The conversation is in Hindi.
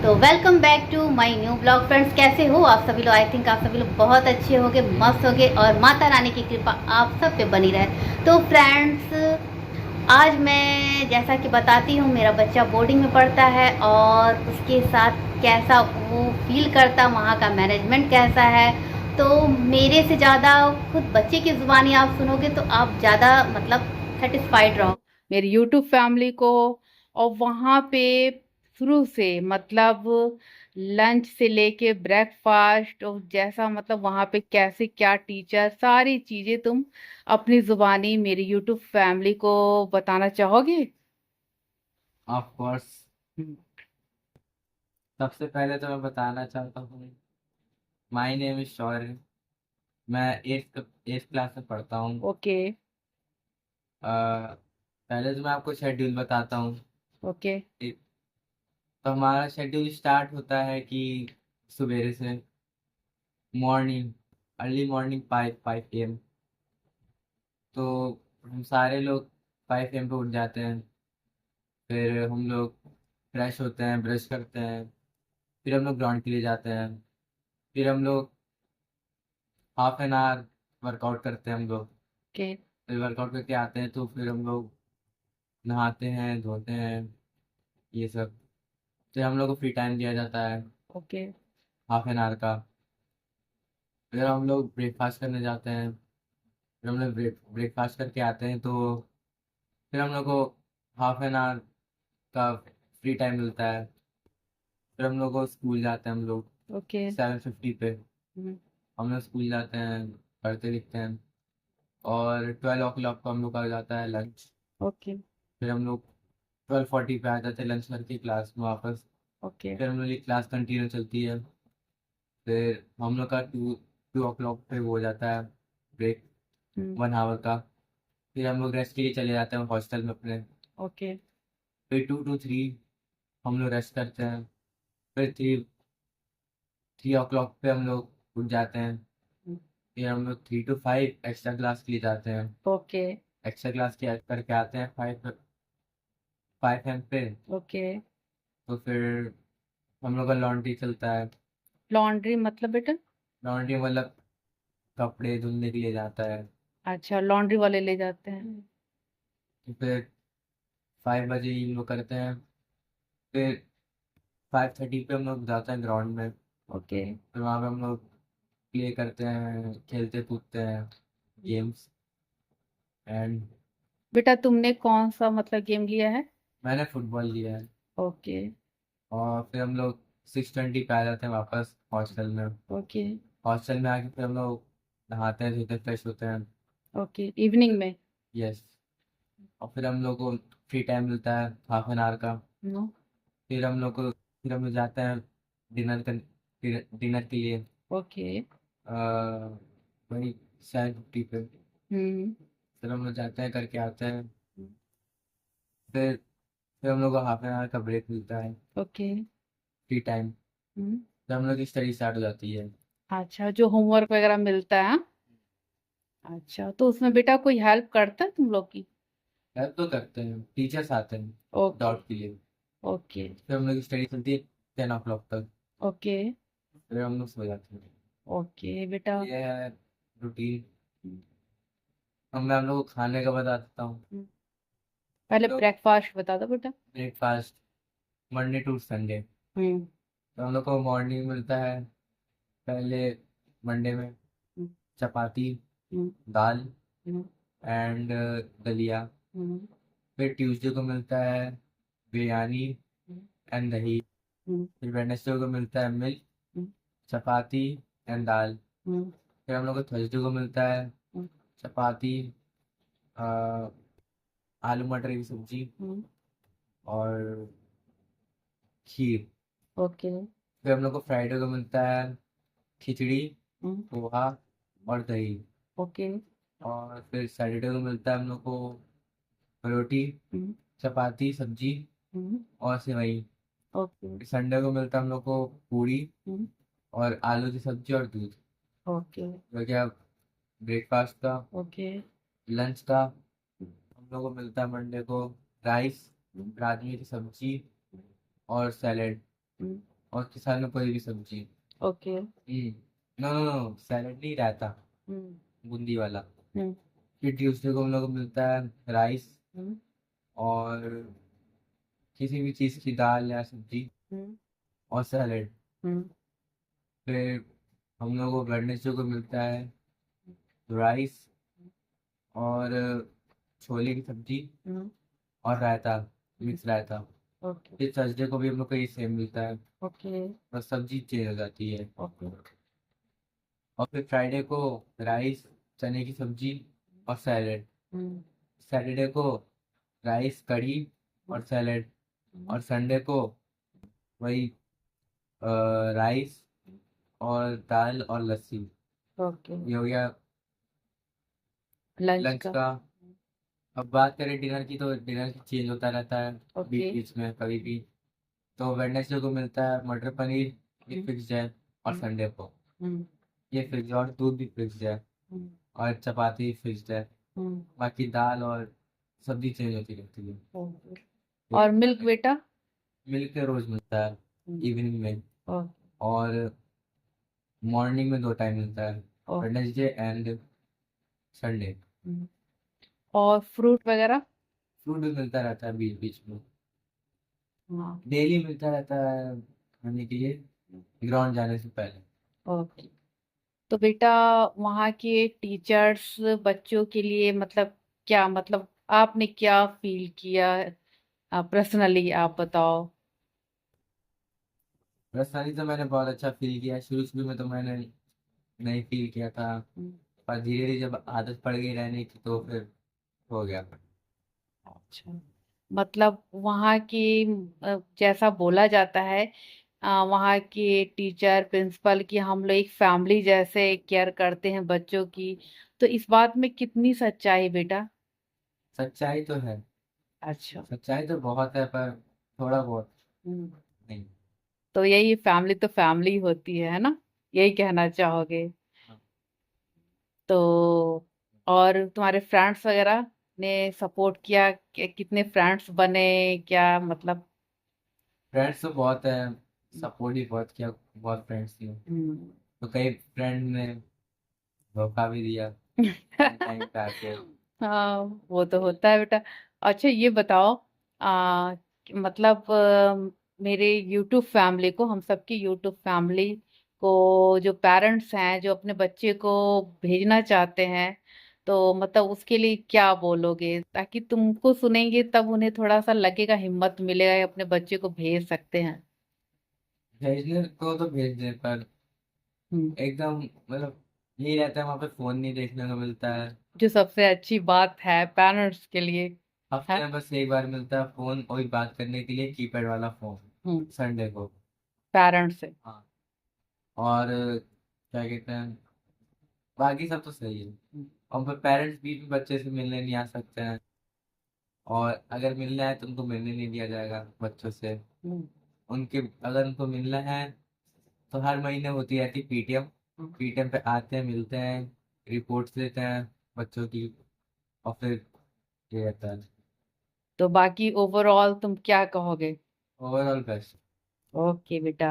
तो welcome back to my new blog. Friends, कैसे हो आप सभी लोग? आई थिंक आप सभी लोग बहुत अच्छे होगे, मस्त होगे और माता रानी की कृपा आप सब पे बनी रहे। तो फ्रेंड्स, आज मैं जैसा कि बताती हूँ, मेरा बच्चा बोर्डिंग में पढ़ता है और उसके साथ कैसा वो फील करता, वहाँ का मैनेजमेंट कैसा है। तो मेरे से ज़्यादा खुद बच्चे की ज़ुबानी आप सुनोगे तो आप ज़्यादा मतलब सेटिस्फाइड रहो मेरी यूट्यूब फैमिली को। और वहाँ पे शुरू से मतलब लंच से लेके ब्रेकफास्ट और जैसा मतलब वहाँ पे कैसे क्या टीचर, सारी चीजें तुम अपनी जुबानी मेरी यूट्यूब फैमिली को बताना चाहोगे? Of course. हम्म। सबसे पहले तो मैं बताना चाहता हूँ, माय नेम इज शौर्य। मैं एट्थ क्लास में पढ़ता हूँ। ओके। पहले तो मैं आपको शेड्यूल बताता हूँ। ओके। एक- तो हमारा शेड्यूल स्टार्ट होता है कि सवेरे से मॉर्निंग, अर्ली मॉर्निंग 5 AM। तो हम सारे लोग 5 AM पे उठ जाते हैं। फिर हम लोग फ्रेश होते हैं, ब्रश करते हैं। फिर हम लोग ग्राउंड के लिए जाते हैं। फिर हम लोग हाफ एन आवर वर्कआउट करते हैं हम लोग। ओके। फिर वर्कआउट करके आते हैं तो फिर हम लोग नहाते हैं, धोते हैं, ये सब। फिर हम लोग को फ्री टाइम दिया जाता है ओके। हाफ एन आवर का। फिर हम लोग ब्रेकफास्ट करने जाते हैं। फिर हम लोग ब्रेकफास्ट करके आते हैं तो फिर हम लोग को हाफ एन आवर का फ्री टाइम मिलता है। फिर हम लोग को स्कूल जाते हैं हम लोग ओके। 7:50 पे। हम्म। हम लोग स्कूल जाते हैं, पढ़ते लिखते हैं। और 12 o'clock को हम लोग का जाता है लंच। ओके। फिर हम लोग 12:40 पे आ जाते हैं लंच करके क्लास में वापस। ओके। फिर हम लोग की क्लास कंटिन्यू चलती है। फिर हम लोग का 2 o'clock पे वो हो जाता है ब्रेक, हम्म। 1 आवर का। फिर हम लोग रेस्ट के लिए चले जाते हैं हॉस्टल में अपने। ओके। फिर 2 to 3 हम लोग रेस्ट करते हैं। फिर 3 o'clock पे हम लोग उठ जाते हैं। फिर हम लोग 3 to 5 एक्स्ट्रा क्लास के लिए जाते हैं। ओके। एक्स्ट्रा क्लास के करके आते हैं 5 5 AM पे। ओके। तो फिर हम लोग का लॉन्ड्री चलता है। लॉन्ड्री मतलब बेटा? लॉन्ड्री मतलब कपड़े धुलने के लिए जाता है। अच्छा, लॉन्ड्री वाले ले जाते हैं। तो फिर 5 बजे हम लोग करते हैं। फिर 5:30 पे हम लोग जाते हैं ग्राउंड में। ओके। फिर वहाँ पे हम लोग प्ले करते हैं, खेलते कूदते हैं, गेम्स। एंड बेटा, तुमने कौन सा मतलब गेम लिया है? मैंने फुटबॉल लिया है। ओके। और फिर हम लोग 6:20 पे आ जाते हैं वापस हॉस्टल में। ओके। हॉस्टल में आके फिर हम लोग नहाते हैं, धोते फ्रेश होते हैं। ओके, इवनिंग में? यस। और फिर हम लोग को फ्री टाइम मिलता है हाफ एन आवर का। नो। फिर हम लोग जाते हैं डिनर कर डिनर के लिए। ओके। अ, वही 7:50 पे। हम्म। फिर हम लोग जाते हैं, करके आते हैं। फिर हम लोग को हाफ एन आवर का ब्रेक मिलता है, ओके। Free time. हम्म। फिर हम लोग की स्टडी स्टार्ट हो जाती है। अच्छा, जो होमवर्क वगैरह मिलता है, हाँ? अच्छा, तो उसमें बेटा कोई हेल्प करता है तुम लोग की? हेल्प तो करते हैं, टीचर्स आते हैं ओके। डाउट के लिए। ओके। फिर हम लोग की स्टडी चलती है 10 o'clock तक। ओके। फिर हम लोग सो जाते हैं। ओके बेटा। ये है रूटीन। हम्म। अब मैं हम लोग को खाने का बता देता हूँ। हम्म। पहले तो ब्रेकफास्ट बता दो बेटा। Breakfast Monday to Sunday. Hmm. तो हम लोग को मॉर्निंग मिलता है पहले, मंडे में हम्म। चपाती, हम्म। दाल हम्म। एंड दलिया। हम्म। फिर ट्यूसडे को मिलता है बिरयानी एंड दही। हम्म। फिर वेडनेसडे को मिलता है मिल्क, हम्म। चपाती एंड दाल। हम्म। फिर हम लोग को थर्सडे को मिलता है हम्म। चपाती, अ, आलू मटर की सब्जी हम्म। और खीर। ओके। फिर हम लोग को फ्राइडे को मिलता है खिचड़ी, हम्म। पोहा और दही। ओके। और फिर सैटरडे को मिलता है हम लोग को रोटी, हम्म। चपाती, सब्जी हम्म। और सेवई। ओके। संडे को मिलता है हम लोग को पूरी हम्म। और आलू की सब्जी और दूध। ओके। तो क्या, ब्रेकफास्ट का, ओके। लंच का हम लोग को मिलता है मंडे को राइस, हम्म। राजमे की सब्जी और सैलेड। और उसके साथ में कोई भी सब्जी। Okay. No no no, salad नहीं, रहता हम्म। बूंदी वाला। हम्म। फिर ट्यूसडे को हम लोग को मिलता है राइस हम्म। और किसी भी चीज़ की दाल या सब्जी हम्म। और सैलेड। हम्म। फिर हम लोग को वेडनेसडे को मिलता है राइस और छोले की सब्जी हम्म। और रायता, मिक्स रायता। ओके। फिर थर्सडे को भी हम लोग को ये सेम मिलता है, ओके। बस सब्जी चेंज हो जाती है। ओके। और फिर फ्राइडे को राइस, चने की सब्जी और सैलेड। हम्म। सैटरडे को राइस, कढ़ी और सैलेड। और संडे को वही राइस और दाल और लस्सी। ओके। ये हो गया लंच लंच का। का। अब बात करें डिनर की, तो डिनर चेंज होता रहता है ओके। बीच बीच में कभी भी। तो वेडनेसडे को मिलता है मटर पनीर, ये हम्म। फिक्स है। और हम्म। संडे को हम्म। ये फिक्स है, और दूध भी फिक्स है। हम्म। और चपाती फिक्स है। हम्म। बाकी दाल और सब्जी चेंज होती रहती है। ओके। ठीक और है। मिल्क बेटा? मिल्क रोज मिलता है हम्म। इवनिंग में। ओके। और मॉर्निंग में 2 टाइम मिलता है, okay. Wednesday and Sunday. Hmm. और फ्रूट वगैरह? फ्रूट भी मिलता रहता है बीच बीच में, हाँ। डेली मिलता रहता है खाने के लिए ग्राउंड जाने से पहले। ओके। तो बेटा, वहाँ के टीचर्स बच्चों के लिए मतलब क्या, मतलब आपने क्या फील किया पर्सनली, आप बताओ। पर्सनली तो मैंने बहुत अच्छा फील किया। शुरू शुरू में तो मैंने नहीं फील किया था, हम्म। पर धीरे धीरे जब आदत पड़ गई रहने की तो फिर हो गया। अच्छा। मतलब वहाँ की जैसा बोला जाता है, वहाँ के टीचर प्रिंसिपल की हम लोग एक फैमिली जैसे केयर करते हैं बच्चों की, तो इस बात में कितनी सच्चाई बेटा? सच्चाई तो है, अच्छा। सच्चाई तो बहुत है, पर थोड़ा बहुत हम्म। नहीं। तो यही फैमिली तो फैमिली होती है ना? यही कहना चाहोगे? हाँ। तो और तुम्हारे फ्रेंड्स वगैरह ने सपोर्ट किया? कितने फ्रेंड्स बने, क्या मतलब? फ्रेंड्स तो बहुत है, सपोर्ट भी बहुत किया, बहुत फ्रेंड्स थे। हम्म। तो कई फ्रेंड ने धोखा भी दिया टाइम टाइम पे आके। हाँ, वो तो होता है बेटा। अच्छा, ये बताओ, मतलब मेरे यूट्यूब फैमिली को, हम सबकी यूट्यूब फैमिली को, जो पेरेंट्स हैं जो अपने बच्चे को भेजना चाहते हैं, तो मतलब उसके लिए क्या बोलोगे, ताकि तुमको सुनेंगे तब उन्हें थोड़ा सा लगेगा, हिम्मत मिलेगा, अपने बच्चे को भेज सकते हैं। भेजने को तो भेज दें, पर हम्म। एकदम मतलब यही रहता है, वहाँ पे फोन नहीं देखने को मिलता है। जो सबसे अच्छी बात है पेरेंट्स के लिए। हफ्ते है। में बस एक बार मिलता है फोन, वही बात करने के लिए, कीपैड वाला फोन, हम्म। संडे को। पेरेंट्स से। हाँ। और क्या कहते हैं, बाकी सब तो सही है। हम्म। और फिर पेरेंट्स भी बच्चे से मिलने नहीं आ सकते हैं, और अगर मिलना है तो उनको मिलने नहीं दिया जाएगा बच्चों से। हम्म। उनके अगर उनको मिलना है तो हर महीने होती रहती पीटीएम। हम्म। पीटीएम पे आते हैं, मिलते हैं, रिपोर्ट्स देते हैं बच्चों की, और फिर ये रहता है। तो बाकी ओवरऑल तुम क्या कहोगे? Overall best. ओके बेटा।